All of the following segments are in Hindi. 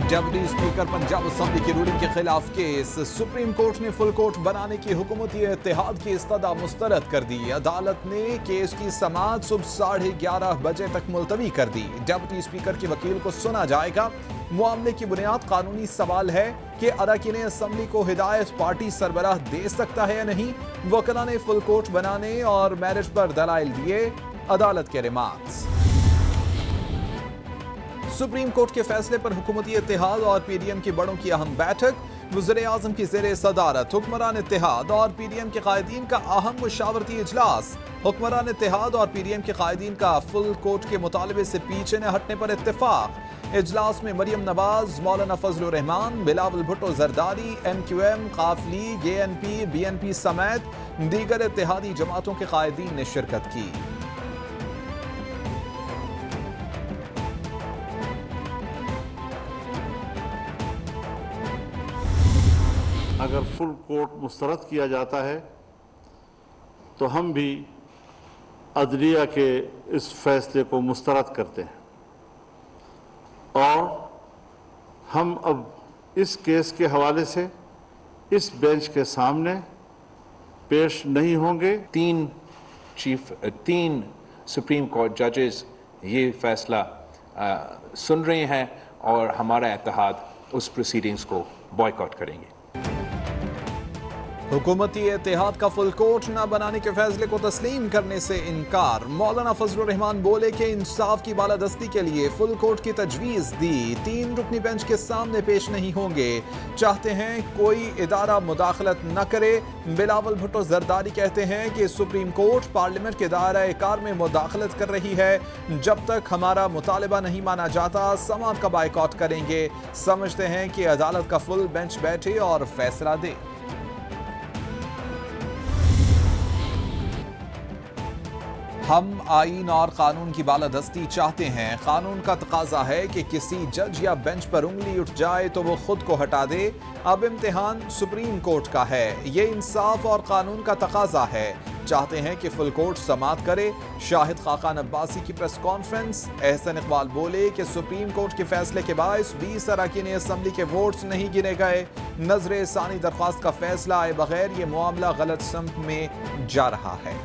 डिप्टी स्पीकर पंजाब असेंबली की रूलिंग के खिलाफ केस। सुप्रीम कोर्ट ने फुल कोर्ट बनाने की हुकूमती इत्तेहाद की इस्तदा मुस्तरद कर दी। अदालत ने केस की समाअत सुबह 11:30 बजे तक मुलतवी कर दी। डिप्टी स्पीकर के वकील को सुना जाएगा। मामले की बुनियाद कानूनी सवाल है कि अरकान असेंबली को हिदायत पार्टी सरबराह दे सकता है या नहीं। वकील ने फुल कोर्ट बनाने और मैरिज पर दलाइल दिए। अदालत के रिमार्क्स। सुप्रीम कोर्ट के फैसले पर हुकूमती इत्तेहाद और पीडीएम के बड़ों की अहम बैठक। वज़ीर-ए-आज़म की ज़ेर सदारत हुक्मरान इत्तेहाद और पीडीएम के कायदीन का अहम मुशावरती इजलास। हुक्मरान इत्तेहाद और पीडीएम के कायदीन का फुल कोर्ट के मुतालबे से पीछे न हटने पर इत्तेफाक। इजलास में मरियम नवाज, मौलाना फजलुर रहमान, बिलावल भुट्टो जरदारी, MQM, काफ लीग, ANP, BNP समेत दीगर इत्तेहादी जमातों के कायदीन ने शिरकत की। अगर फुल कोर्ट मुस्तरद किया जाता है तो हम भी अदलिया के इस फैसले को मुस्तरद करते हैं और हम अब इस केस के हवाले से इस बेंच के सामने पेश नहीं होंगे। तीन सुप्रीम कोर्ट जजेस ये फैसला सुन रहे हैं और हमारा इत्तेहाद उस प्रोसीडिंग्स को बॉयकॉट करेंगे। हुकूमती इत्तेहाद का फुल कोर्ट न बनाने के फैसले को तस्लीम करने से इनकार। मौलाना फजलुर रहमान बोले कि इंसाफ की बालादस्ती के लिए फुल कोर्ट की तजवीज़ दी। 3 रुकनी बेंच के सामने पेश नहीं होंगे। चाहते हैं कोई इदारा मुदाखलत न करे। बिलावल भुट्टो जरदारी कहते हैं कि सुप्रीम कोर्ट पार्लियामेंट के दायरा कार में मुदाखलत कर रही है। जब तक हमारा मुतालबा नहीं माना जाता समाअत का बायकॉट करेंगे। समझते हैं कि अदालत का फुल बेंच बैठे और फैसला दे। हम आईन और कानून की बालादस्ती चाहते हैं। कानून का तकाजा है कि किसी जज या बेंच पर उंगली उठ जाए तो वो खुद को हटा दे। अब इम्तिहान सुप्रीम कोर्ट का है। ये इंसाफ और कानून का तकाजा है। चाहते हैं कि फुल कोर्ट समाअत करे। शाहिद खाकान अब्बासी की प्रेस कॉन्फ्रेंस। एहसन इकबाल बोले कि सुप्रीम कोर्ट के फैसले के बायस 20 अरकान असेंबली के वोट्स नहीं गिने गए। नजर सानी दरख्वास्त का फैसला आए बगैर ये मामला गलत सम्त में जा रहा है।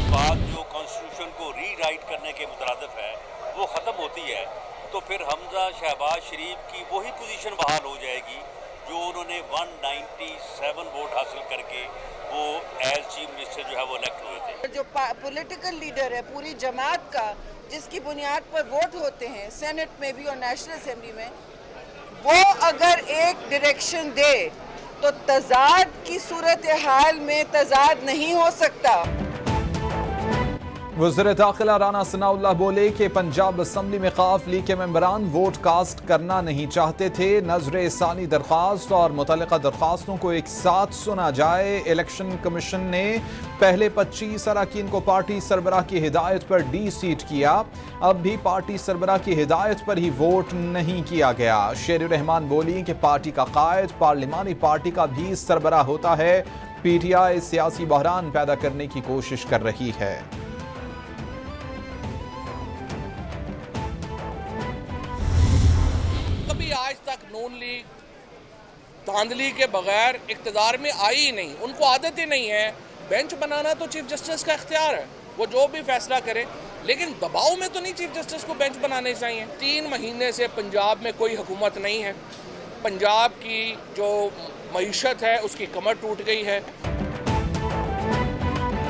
बात जो कॉन्स्टिट्यूशन को रीराइट करने के मुतरादिफ है वो ख़त्म होती है तो फिर हमजा शहबाज शरीफ की वही पोजीशन बहाल हो जाएगी जो उन्होंने 197 वोट हासिल करके वो एज चीफ मिनिस्टर जो है वो इलेक्ट हुए थे। जो पॉलिटिकल लीडर है पूरी जमात का जिसकी बुनियाद पर वोट होते हैं सेनेट में भी और नेशनल असेंबली में, वो अगर एक डायरेक्शन दे तो तजाद की सूरत हाल में तजाद नहीं हो सकता। वज़ीर दाखिला राना सनाउल्लाह बोले कि पंजाब असेंबली में काफ लीग के मेंबरान वोट कास्ट करना नहीं चाहते थे। नजर सानी दरख्वास्त और मुतल्लिका दरख्वास्तों को एक साथ सुना जाए। इलेक्शन कमीशन ने पहले 25 अरकान को पार्टी सरबराह की हिदायत पर डी-सीट किया। अब भी पार्टी सरबराह की हिदायत पर ही वोट नहीं किया गया। शेर रहमान बोली कि पार्टी का कायद पार्लिमानी पार्टी का भी सरबराह होता है। PTI सियासी बहरान पैदा करने की कोशिश कर रही है। आज तक नून लीग धांधली के बगैर इख्तियार में आई ही नहीं। उनको आदत ही नहीं है। बेंच बनाना तो चीफ जस्टिस का इख्तियार है, वो जो भी फैसला करे, लेकिन दबाव में तो नहीं चीफ जस्टिस को बेंच बनाने चाहिए। 3 महीने से पंजाब में कोई हुकूमत नहीं है। पंजाब की जो मईशत है उसकी कमर टूट गई है।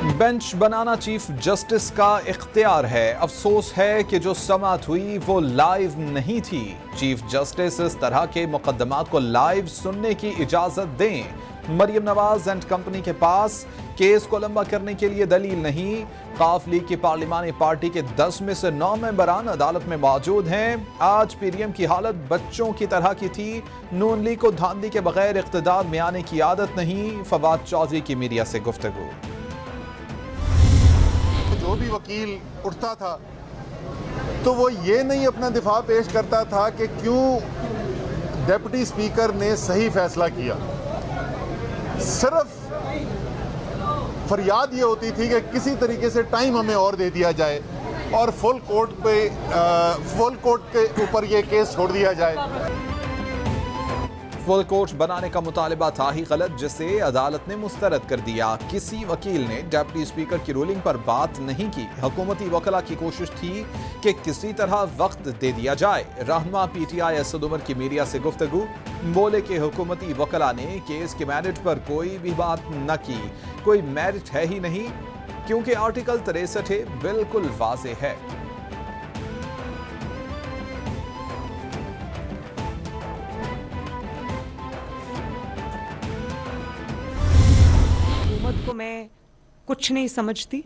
बेंच बनाना चीफ जस्टिस का इख्तियार है। अफसोस है कि जो समाअत हुई वो लाइव नहीं थी। चीफ जस्टिस इस तरह के मुकदमात को लाइव सुनने की इजाजत दें। मरियम नवाज एंड कंपनी के पास केस को लंबा करने के लिए दलील नहीं। काफ लीग की पार्लिमानी पार्टी के 10 में से 9 मेंबरान अदालत में मौजूद हैं। आज पीडीएम की हालत बच्चों की तरह की थी। नून लीग को धांधली के बगैर इख्तिदार में आने की आदत नहीं। फवाद चौधरी की मीडिया से गुफ्तगू। जो भी वकील उठता था तो वो ये नहीं अपना दिफा पेश करता था कि क्यों डिप्टी स्पीकर ने सही फैसला किया। सिर्फ फरियाद ये होती थी कि किसी तरीके से टाइम हमें और दे दिया जाए और फुल कोर्ट के ऊपर ये केस छोड़ दिया जाए। फुल कोर्ट बनाने का मुतालिबा था ही गलत, जिसे अदालत ने मुस्तरद कर दिया। किसी वकील ने डिप्टी स्पीकर की रूलिंग पर बात नहीं की। हुकूमती वकला की कोशिश थी कि किसी तरह वक्त दे दिया जाए। रहनुमा PTI असद उमर की मीडिया से गुफ्तगू, बोले कि हुकूमती वकला ने केस के मेरिट पर कोई भी बात न की। कोई मेरिट है ही नहीं, क्योंकि आर्टिकल 63 बिल्कुल वाज़ेह है। को मैं कुछ नहीं समझती।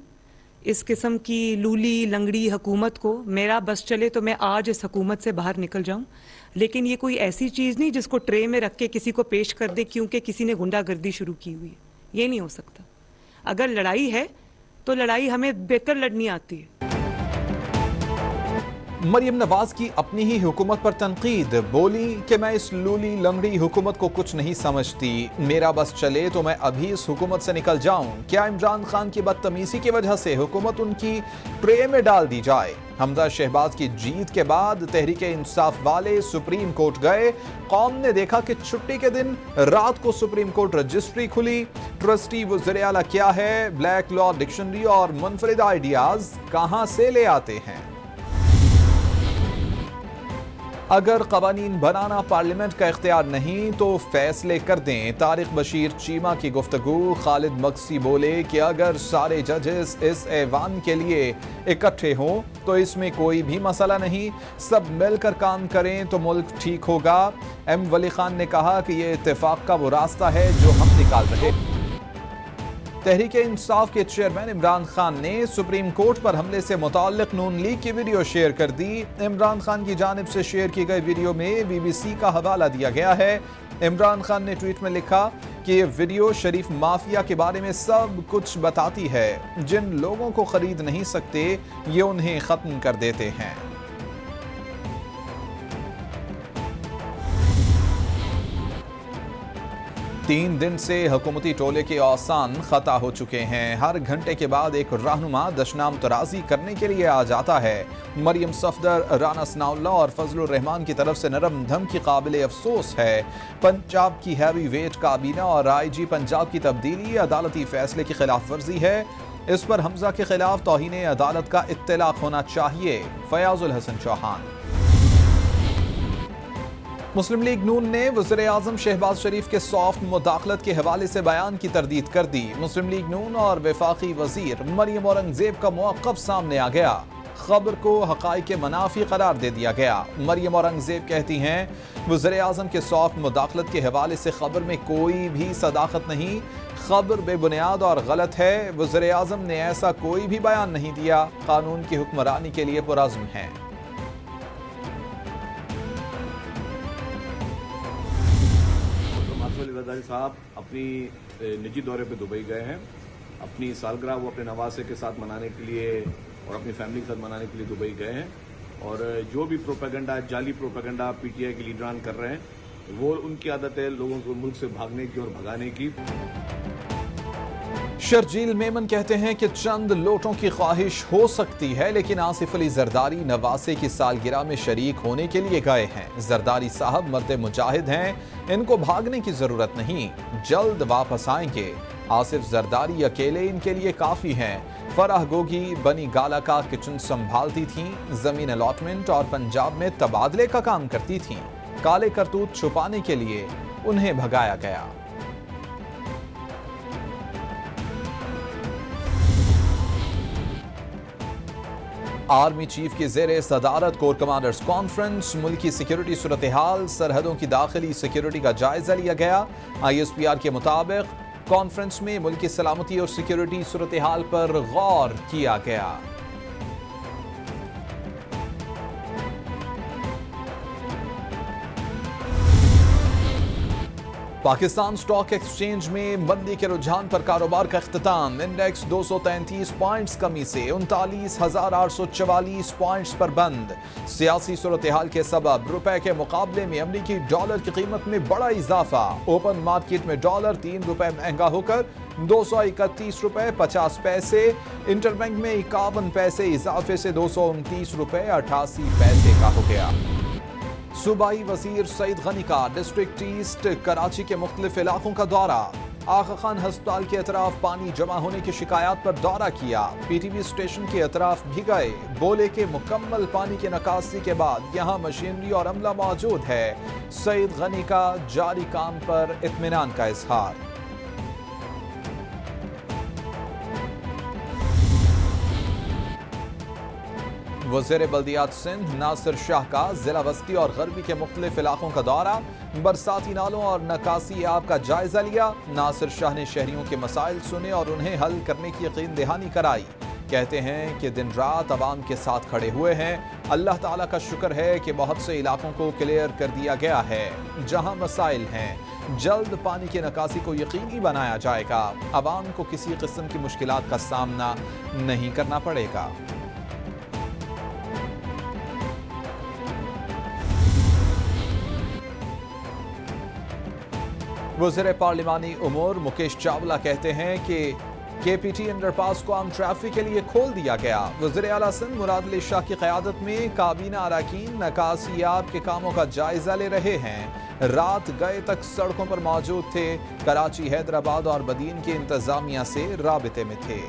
इस किस्म की लूली लंगड़ी हुकूमत को मेरा बस चले तो मैं आज इस हुकूमत से बाहर निकल जाऊं, लेकिन ये कोई ऐसी चीज़ नहीं जिसको ट्रे में रख के किसी को पेश कर दे क्योंकि किसी ने गुंडागर्दी शुरू की हुई है। ये नहीं हो सकता। अगर लड़ाई है तो लड़ाई हमें बेहतर लड़नी आती है। मरियम नवाज की अपनी ही हुकूमत पर तनकीद, बोली कि मैं इस लूली लंगड़ी हुकूमत को कुछ नहीं समझती। मेरा बस चले तो मैं अभी इस हुकूमत से निकल जाऊं। क्या इमरान खान की बदतमीजी की वजह से हुकूमत उनकी ट्रे में डाल दी जाए? हमजा शहबाज की जीत के बाद तहरीक इंसाफ वाले सुप्रीम कोर्ट गए। कौम ने देखा कि छुट्टी के दिन रात को सुप्रीम कोर्ट रजिस्ट्री खुली। ट्रस्टी वज़ीर आला क्या है, ब्लैक लॉ डिक्शनरी और मुनफरिद आइडियाज कहां से ले आते हैं? अगर कवानीन बनाना पार्लियामेंट का इख्तियार नहीं तो फैसले कर दें। तारिक बशीर चीमा की गुफ्तगू। खालिद मक्सी बोले कि अगर सारे जजेस इस ऐवान के लिए इकट्ठे हों तो इसमें कोई भी मसला नहीं, सब मिलकर काम करें तो मुल्क ठीक होगा। M वली खान ने कहा कि ये इत्तेफाक का वो रास्ता है जो हम निकाल रहे। तहरीक इंसाफ के चेयरमैन इमरान खान ने सुप्रीम कोर्ट पर हमले से मुताल्लिक नून लीग की वीडियो शेयर कर दी। इमरान खान की जानिब से शेयर की गई वीडियो में BBC का हवाला दिया गया है। इमरान खान ने ट्वीट में लिखा कि ये वीडियो शरीफ माफिया के बारे में सब कुछ बताती है। जिन लोगों को खरीद नहीं सकते ये उन्हें खत्म कर देते हैं। तीन दिन से हुकूमती टोले के औसान खता हो चुके हैं। हर घंटे के बाद एक रहनुमा दशनाम तराजी करने के लिए आ जाता है। मरियम सफदर, राना सनाउल्लाह और फजलुर रहमान की तरफ से नरम धमकी काबिल अफसोस है। पंजाब की हैवी वेट काबीना और IG पंजाब की तब्दीली अदालती फैसले की खिलाफ वर्जी है। इस पर हमजा के खिलाफ तौहीन अदालत का इत्तलाक होना चाहिए। फयाजुल हसन चौहान। मुस्लिम लीग नून ने वज़ीर आज़म शहबाज शरीफ के सॉफ्ट मुदाखलत के हवाले से बयान की तरदीद कर दी। मुस्लिम लीग नून और वफाकी वज़ीर मरियम औरंगज़ेब का मौक़िफ़ सामने आ गया। खबर को हक़ाइक़ के मनाफ़ी करार दे दिया गया। मरियम औरंगज़ेब कहती हैं वज़ीर आज़म के सॉफ्ट मुदाखलत के हवाले से खबर में कोई भी सदाकत नहीं, खबर बेबुनियाद और गलत है। वज़ीर आज़म ने ऐसा कोई भी बयान नहीं दिया। कानून की हुक्मरानी के लिए पुरज़्म हैं। जरदारी साहब अपनी निजी दौरे पे दुबई गए हैं। अपनी सालगिरह वो अपने नवासे के साथ मनाने के लिए और अपनी फैमिली के साथ मनाने के लिए दुबई गए हैं। और जो भी प्रोपेगेंडा, जाली प्रोपेगेंडा PTI के लीडरान कर रहे हैं वो उनकी आदत है लोगों को मुल्क से भागने की और भगाने की। शर्जील मेमन कहते हैं कि चंद लोटों की ख्वाहिश हो सकती है, लेकिन आसिफ अली जरदारी नवासे की सालगिरह में शरीक होने के लिए गए हैं। जरदारी साहब मर्द मुजाहिद हैं, इनको भागने की जरूरत नहीं, जल्द वापस आएंगे। आसिफ जरदारी अकेले इनके लिए काफी हैं। फराह गोगी बनी गाला का किचन संभालती थीं, जमीन अलॉटमेंट और पंजाब में तबादले का काम करती थीं। काले करतूत छुपाने के लिए उन्हें भगाया गया। आर्मी चीफ की ज़ेरे सदारत कोर कमांडर्स कॉन्फ्रेंस, मुल्की सिक्योरिटी सूरत हाल, सरहदों की दाखिली सिक्योरिटी का जायजा लिया गया। ISPR के मुताबिक कॉन्फ्रेंस में मुल्की सलामती और सिक्योरिटी सूरत हाल पर गौर किया गया। पाकिस्तान स्टॉक एक्सचेंज में मंदी के रुझान पर कारोबार का इख्तिताम। इंडेक्स 233 पॉइंट्स कमी से 39,844 पॉइंट्स पर बंद। सियासी सूरत हाल के सबब रुपए के मुकाबले में अमरीकी डॉलर की कीमत में बड़ा इजाफा। ओपन मार्केट में डॉलर 3 रुपए महंगा होकर 231 रुपए 50 पैसे। इंटरबैंक में 51 पैसे इजाफे से 229 रुपए 88 पैसे का हो गया। सूबाई वजीर सईद गनी का डिस्ट्रिक्ट ईस्ट कराची के मुख्तलिफ इलाकों का दौरा। आगा खान हस्पताल के अतराफ पानी जमा होने की शिकायत पर दौरा किया। पीटीवी स्टेशन के अतराफ भी गए। बोले कि मुकम्मल पानी के निकासी के बाद यहाँ मशीनरी और अमला मौजूद है। सईद गनी का जारी काम पर इत्मीनान का इजहार। वज़ीर बल्दियात सिंध नासिर शाह का जिला बस्ती और गरबी के मुख्तलिफ इलाकों का दौरा। बरसाती नालों और निकासी आब का जायजा लिया। नासिर शाह ने शहरियों के मसाइल सुने और उन्हें हल करने की यकीन दहानी कराई। कहते हैं कि दिन रात आवाम के साथ खड़े हुए हैं। अल्लाह ताला का शुक्र है कि बहुत से इलाकों को क्लियर कर दिया गया है। जहां मसाइल हैं जल्द पानी की निकासी को यकीनी बनाया जाएगा। आवाम को किसी किस्म की मुश्किलात का सामना नहीं करना पड़ेगा। वज़ीर पार्लिमानी उमूर मुकेश चावला कहते हैं कि केपीटी अंडरपास को आम ट्रैफिक के लिए खोल दिया गया। वज़ीर आला सिंध मुराद अली शाह की क़यादत में काबीना अरकान निकासियाब के कामों का जायजा ले रहे हैं। रात गए तक सड़कों पर मौजूद थे। कराची, हैदराबाद और बदीन की इंतजामिया से राबिते में थे।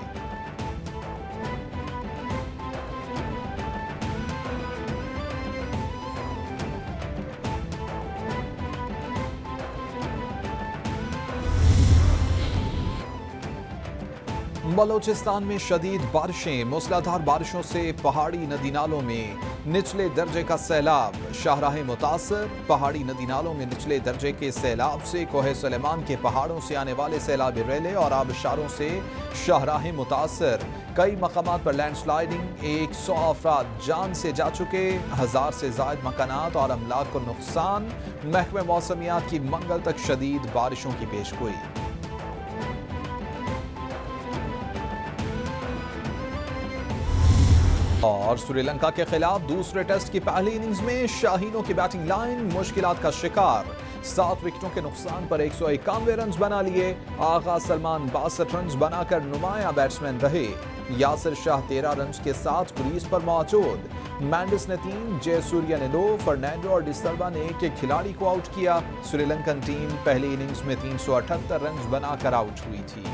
बलोचिस्तान में शदीद बारिशें। मूसलाधार बारिशों से पहाड़ी नदी नालों में निचले दर्जे का सैलाब। शाहराहें मुतासर। पहाड़ी नदी नालों में निचले दर्जे के सैलाब से कोहे सुलेमान के पहाड़ों से आने वाले सैलाबी रेले और आबशारों से शाहराहें मुतासर। कई मकामात पर लैंडस्लाइडिंग। 100 अफराद जान से जा चुके। 1000 से जायद मकानात और अमलाक को नुकसान। महकमे मौसमियात की मंगल तक शदीद बारिशों की पेशगोई। और श्रीलंका के खिलाफ दूसरे टेस्ट की पहली इनिंग्स में शाहीनों की बैटिंग लाइन मुश्किलात का शिकार। 7 विकेटों के नुकसान पर 191 रन बना लिए। आगा सलमान 62 रन बनाकर नुमाया बैट्समैन रहे। यासिर शाह 13 रन के साथ क्रीज पर मौजूद। मैंडिस ने 3, जयसूर्या ने 2, फर्नांडो और डिसल्वा ने एक खिलाड़ी को आउट किया। श्रीलंकन टीम पहली इनिंग्स में 378 रन बनाकर आउट हुई थी।